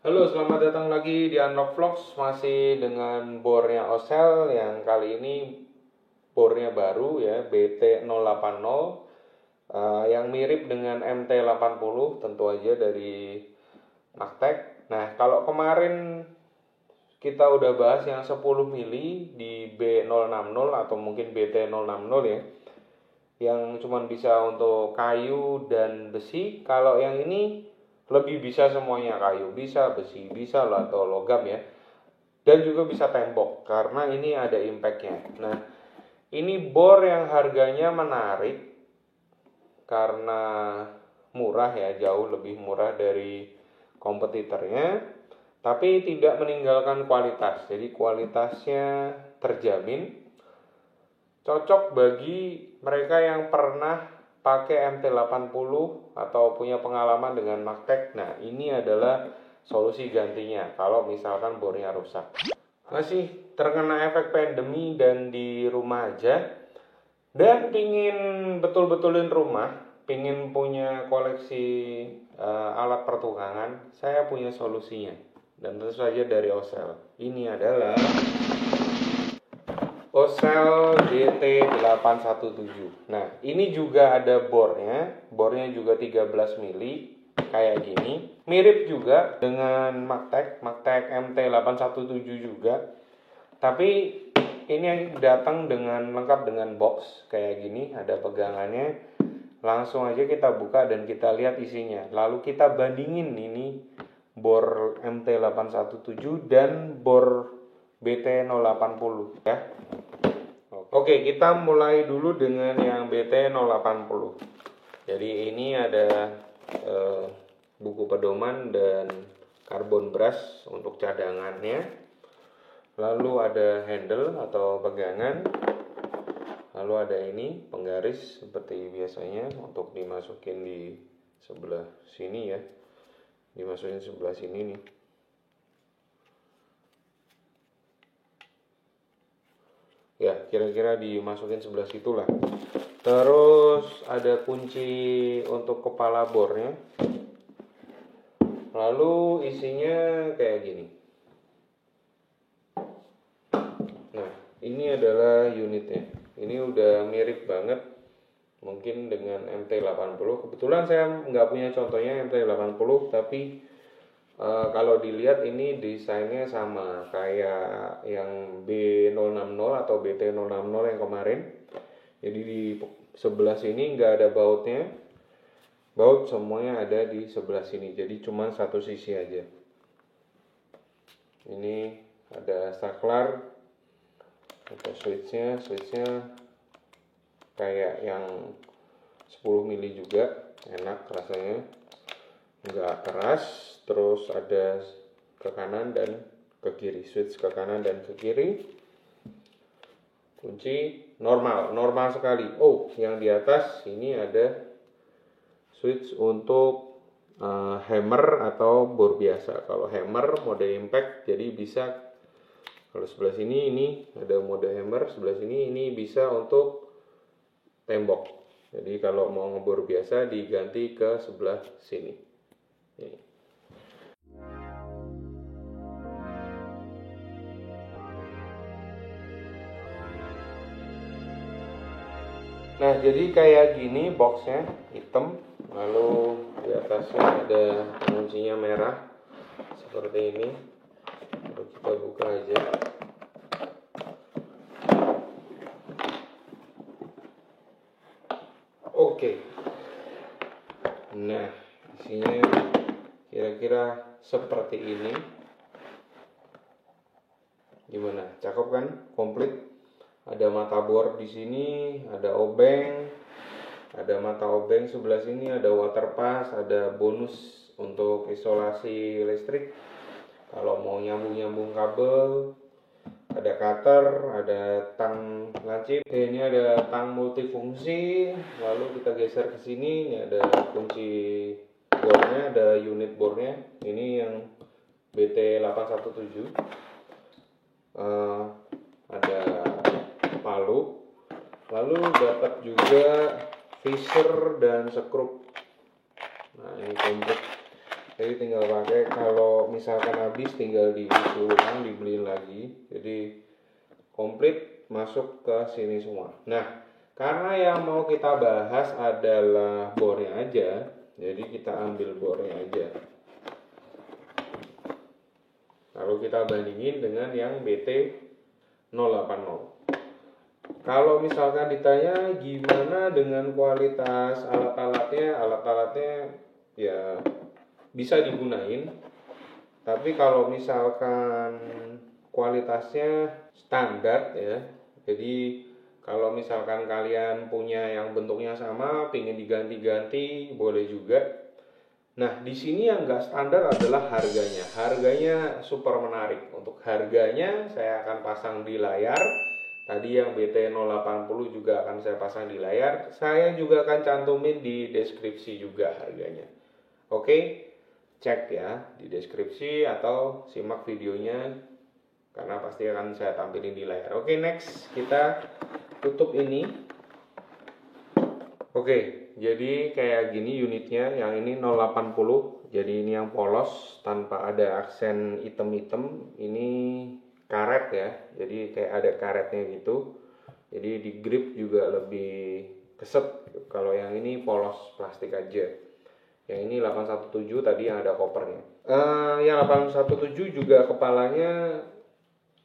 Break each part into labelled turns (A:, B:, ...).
A: Halo, selamat datang lagi di Unlock Vlogs. Masih dengan bornya Osel yang kali ini bornya baru ya, BT080, yang mirip dengan MT80 tentu aja dari Magtek. Nah, kalau kemarin kita udah bahas yang 10 mili di B060 atau mungkin BT060 ya, yang cuma bisa untuk kayu dan besi. Kalau yang ini lebih bisa semuanya, kayu bisa, besi bisa lah, atau logam ya, dan juga bisa tembok karena ini ada impactnya. Nah, ini bor yang harganya menarik karena murah ya, jauh lebih murah dari kompetitornya, tapi tidak meninggalkan kualitas. Jadi kualitasnya terjamin, cocok bagi mereka yang pernah pakai MT80 atau punya pengalaman dengan Magtek. Nah, ini adalah solusi gantinya kalau misalkan bornya rusak. Masih terkena efek pandemi dan di rumah aja, dan pingin betul-betulin rumah, pingin punya koleksi alat pertukangan, saya punya solusinya. Dan tentu saja dari Osel. Ini adalah Osel GT817. Nah, ini juga ada bornya juga 13 mili kayak gini. Mirip juga dengan Magtek MT817 juga. Tapi ini datang dengan lengkap dengan box kayak gini, ada pegangannya. Langsung aja kita buka dan kita lihat isinya. Lalu kita bandingin ini bor MT817 dan bor BT080 ya. Oke, kita mulai dulu dengan yang BT080. Jadi ini ada buku pedoman dan karbon brush untuk cadangannya. Lalu ada handle atau pegangan. Lalu ada ini penggaris seperti biasanya untuk dimasukin di sebelah sini ya. Dimasukin sebelah sini nih. Ya, kira-kira dimasukin sebelah situ lah. Terus ada kunci untuk kepala bornya. Lalu isinya kayak gini. Nah, ini adalah unitnya. Ini udah mirip banget mungkin dengan MT80. Kebetulan saya nggak punya contohnya MT80, tapi kalau dilihat ini desainnya sama kayak yang B060 atau BT060 yang kemarin. Jadi di sebelah sini nggak ada bautnya. Baut semuanya ada di sebelah sini. Jadi cuma satu sisi aja. Ini ada saklar, ada switchnya kayak yang 10 mili juga, enak rasanya, nggak keras. Terus ada ke kanan dan ke kiri, switch ke kanan dan ke kiri. Kunci normal sekali. Oh, yang di atas ini ada switch untuk hammer atau bor biasa. Kalau hammer mode impact, jadi bisa, kalau sebelah sini ini ada mode hammer, sebelah sini ini bisa untuk tembok. Jadi kalau mau ngebor biasa diganti ke sebelah sini. Ini. Nah, jadi kayak gini boxnya, hitam. Lalu di atasnya ada kuncinya merah seperti ini. Lalu kita buka aja. Oke. Nah, isinya kira-kira seperti ini. Gimana? Cakep kan? Komplit. Ada mata bor di sini, ada obeng, ada mata obeng sebelah sini, ada water pass, ada bonus untuk isolasi listrik. Kalau mau nyambung kabel, ada cutter, ada tang lancip. Ini ada tang multifungsi. Lalu kita geser ke sini, ini ada kunci bornya, ada unit bornya. Ini yang BT817. Ada palu, lalu dapat juga visor dan skrup. Nah, ini komplit. Jadi tinggal pakai, kalau misalkan habis tinggal diisi ulang, dibeliin lagi. Jadi komplit masuk ke sini semua. Nah, karena yang mau kita bahas adalah bornya aja, jadi kita ambil bornya aja. Lalu kita bandingin dengan yang BT080. Kalau misalkan ditanya gimana dengan kualitas alat-alatnya ya bisa digunain. Tapi kalau misalkan kualitasnya standar ya, jadi kalau misalkan kalian punya yang bentuknya sama, pingin diganti-ganti, boleh juga. Nah, di sini yang nggak standar adalah harganya. Harganya super menarik. Untuk harganya saya akan pasang di layar. Tadi yang BT080 juga akan saya pasang di layar. Saya juga akan cantumin di deskripsi juga harganya. Oke, cek ya di deskripsi atau simak videonya karena pasti akan saya tampilin di layar. Oke, next kita tutup ini. Oke, jadi kayak gini unitnya. Yang ini 080. Jadi ini yang polos tanpa ada aksen item-item. Ini karet ya, jadi kayak ada karetnya gitu. Jadi di grip juga lebih keset. Kalau yang ini polos plastik aja. Yang ini 817 tadi yang ada kopernya. Yang 817 juga kepalanya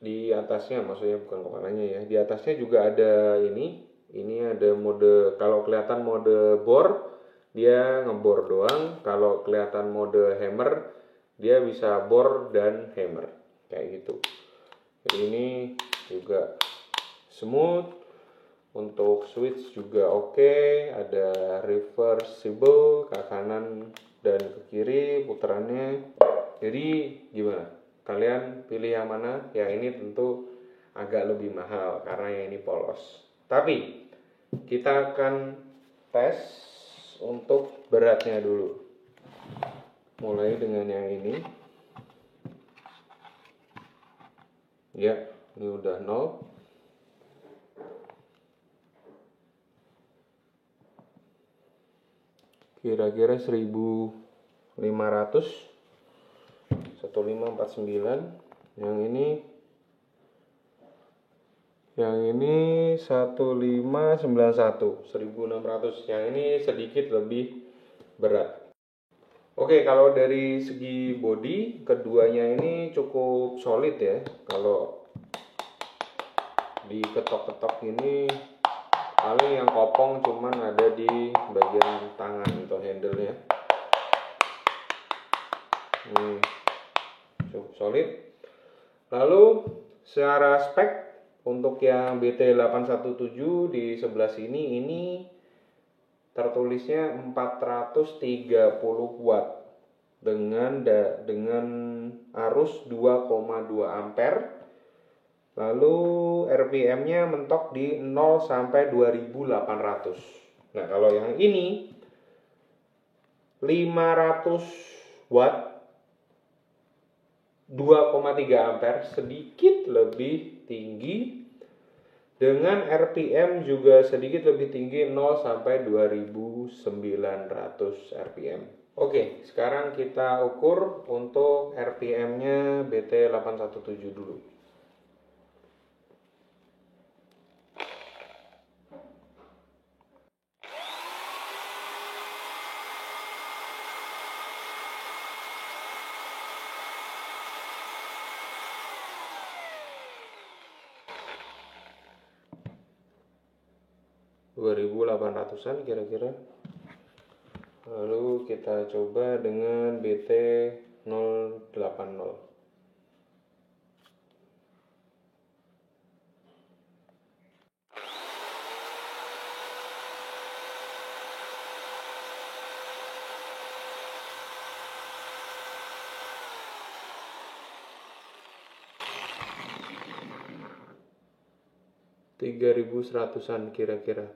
A: di atasnya, maksudnya bukan kepalanya ya. Di atasnya juga ada ini. Ini ada mode, kalau kelihatan mode bor dia ngebor doang. Kalau kelihatan mode hammer dia bisa bor dan hammer kayak gitu. Jadi ini juga smooth. Untuk switch juga oke. Ada reversible ke kanan dan ke kiri putarannya. Jadi gimana? Kalian pilih yang mana? Yang ini tentu agak lebih mahal karena yang ini polos. Tapi kita akan tes untuk beratnya dulu. Mulai dengan yang ini. Ya, ini udah 0. Kira-kira 1500. 1549. Yang ini 1591. 1600. Yang ini sedikit lebih berat. Oke, kalau dari segi body keduanya ini cukup solid ya. Kalau diketok-ketok ini paling yang kopong cuman ada di bagian tangan atau handle-nya. Ini cukup solid. Lalu secara spek untuk yang BT817 di sebelah sini ini tertulisnya 430 watt dengan arus 2,2 ampere. Lalu RPM-nya mentok di 0 sampai 2800. Nah, kalau yang ini 500 watt 2,3 ampere, sedikit lebih tinggi. Dengan RPM juga sedikit lebih tinggi 0 sampai 2900 RPM. Oke, sekarang kita ukur untuk RPM-nya BT817 dulu. an kira-kira. Lalu kita coba dengan BT080. an kira-kira.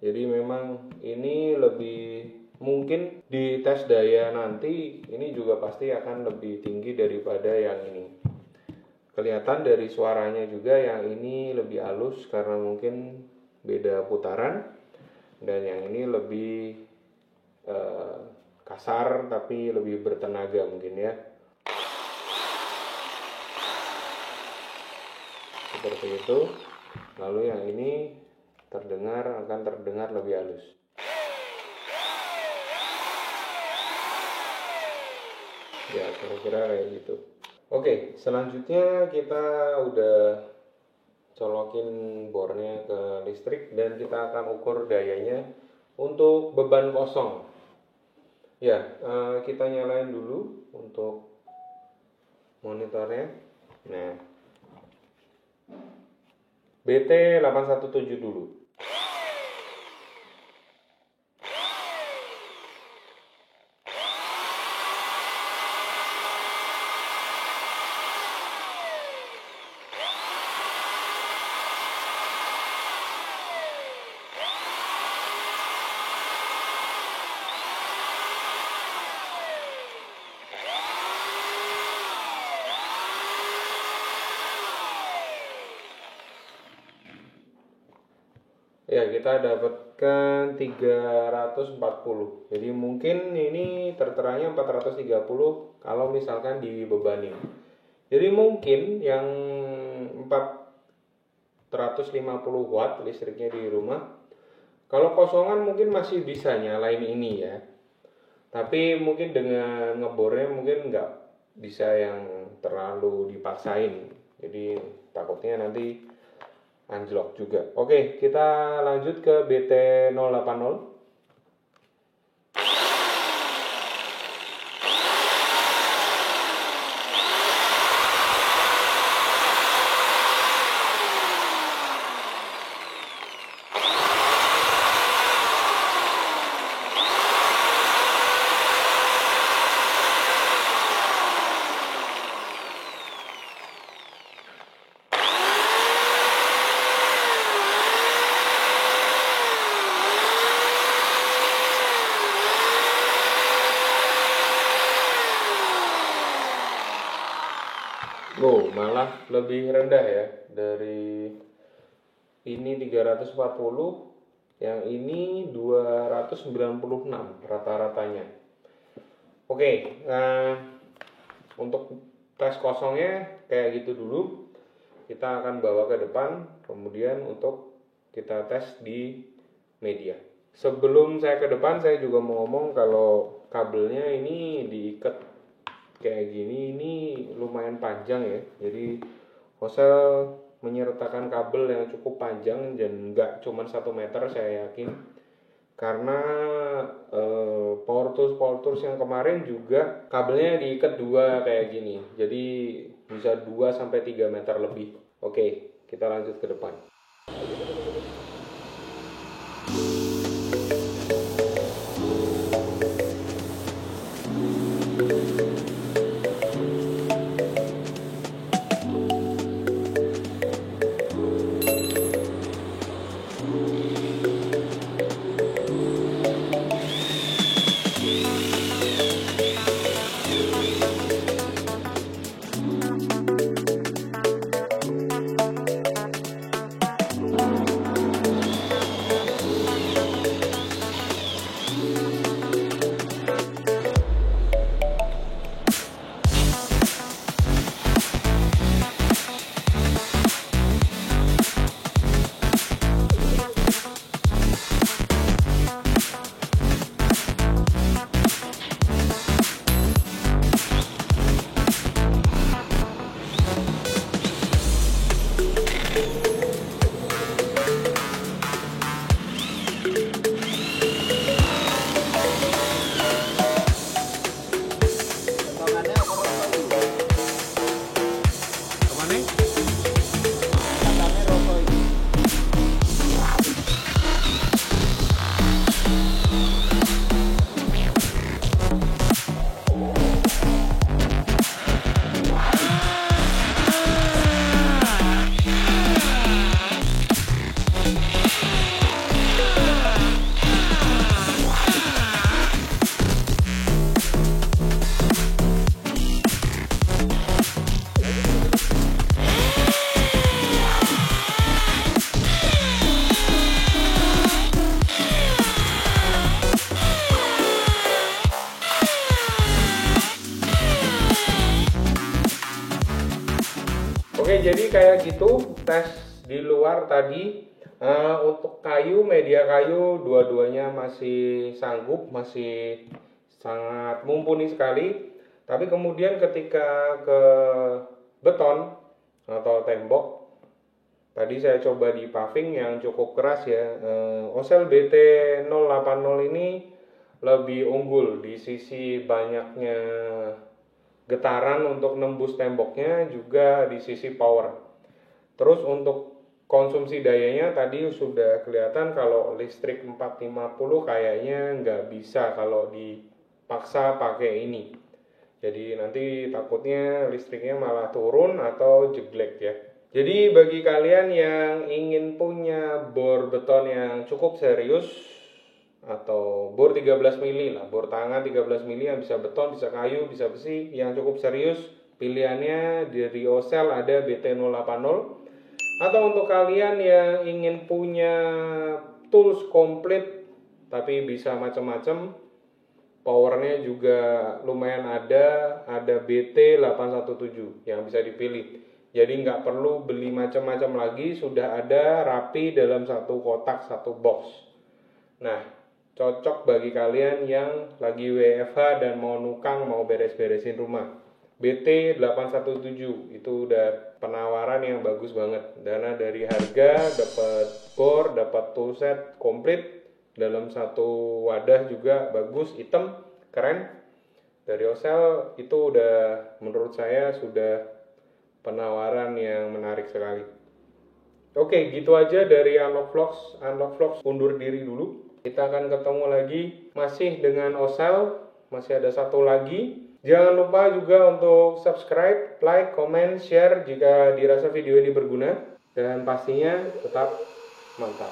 A: Jadi memang ini lebih, mungkin di tes daya nanti ini juga pasti akan lebih tinggi daripada yang ini. Kelihatan dari suaranya juga yang ini lebih halus karena mungkin beda putaran, dan yang ini lebih kasar tapi lebih bertenaga mungkin ya. Seperti itu. Lalu yang ini akan terdengar lebih halus. Ya, kira-kira kayak gitu. Oke, selanjutnya kita udah colokin bornya ke listrik dan kita akan ukur dayanya untuk beban kosong. Ya, kita nyalain dulu untuk monitornya. Nah, BT817 dulu. Ya, kita dapatkan 340. Jadi mungkin ini terteranya 430 kalau misalkan dibebanin. Jadi mungkin yang 450 watt listriknya di rumah, kalau kosongan mungkin masih bisa nyalain ini ya. Tapi mungkin dengan ngebornya mungkin nggak bisa yang terlalu dipaksain. Jadi takutnya nanti anjlok juga. Oke, kita lanjut ke BT080. Oh, malah lebih rendah ya. Dari ini 340, yang ini 296 rata-ratanya. Oke, nah untuk tes kosongnya kayak gitu dulu. Kita akan bawa ke depan, kemudian untuk kita tes di media. Sebelum saya ke depan, saya juga mau ngomong kalau kabelnya ini diikat kayak gini, ini lumayan panjang ya. Jadi Hosel menyertakan kabel yang cukup panjang dan nggak cuma 1 meter saya yakin, karena power tools yang kemarin juga kabelnya diikat 2 kayak gini, jadi bisa 2-3 meter lebih. Oke, kita lanjut ke depan. Oke, jadi kayak gitu tes di luar tadi. Untuk kayu, media kayu, dua-duanya masih sanggup, masih sangat mumpuni sekali. Tapi kemudian ketika ke beton atau tembok, tadi saya coba di paving yang cukup keras ya. Osel BT 080 ini lebih unggul di sisi banyaknya getaran untuk nembus temboknya, juga di sisi power. Terus untuk konsumsi dayanya tadi sudah kelihatan kalau listrik 450 kayaknya nggak bisa kalau dipaksa pakai ini. Jadi nanti takutnya listriknya malah turun atau jeglek ya. Jadi bagi kalian yang ingin punya bor beton yang cukup serius atau bor 13 mili lah, bor tangan 13 mili yang bisa beton, bisa kayu, bisa besi, yang cukup serius, pilihannya dari Osel ada BT080. Atau untuk kalian yang ingin punya tools komplit tapi bisa macam-macam, powernya juga lumayan ada BT817 yang bisa dipilih. Jadi nggak perlu beli macam-macam lagi, sudah ada rapi dalam satu kotak, satu box. Nah, cocok bagi kalian yang lagi WFH dan mau nukang, mau beres-beresin rumah. BT817 itu udah penawaran yang bagus banget. Dana dari harga, dapat bor, dapat toolset komplit dalam satu wadah juga bagus, hitam, keren. Dari Osel itu udah menurut saya sudah penawaran yang menarik sekali. Oke, gitu aja dari Unlock Vlogs. Unlock Vlogs undur diri dulu. Kita akan ketemu lagi masih dengan Osel, masih ada satu lagi. Jangan lupa juga untuk subscribe, like, comment, share jika dirasa video ini berguna. Dan pastinya tetap mantap.